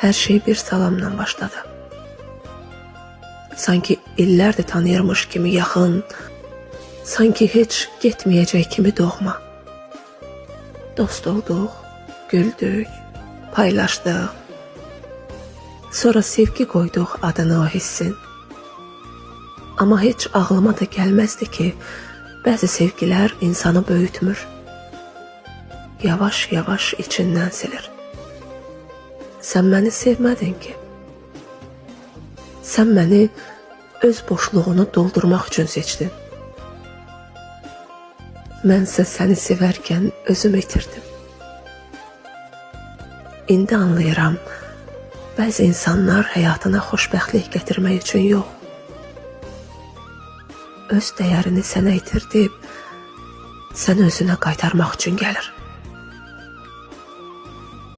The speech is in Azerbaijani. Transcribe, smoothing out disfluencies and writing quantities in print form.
Hər şey bir salamla başladı. Sanki illərdir tanıyırmış kimi yaxın, sanki heç getməyəcək kimi doğma. Dost olduq, güldük, paylaşdıq. Sonra sevgi qoyduq adını o hissin. Amma heç ağlıma da gəlməzdi ki, bəzi sevgilər insanı böyütmür. Yavaş-yavaş içindən silir. Sən məni sevmədin ki. Sən məni öz boşluğunu doldurmaq üçün seçdin. Mənsə səni sevərkən özümü itirdim. İndi anlayıram, bəzi insanlar həyatına xoşbəxtlik gətirmək üçün yox, öz dəyərini sənə itirdib, sən özünə qaytarmaq üçün gəlir.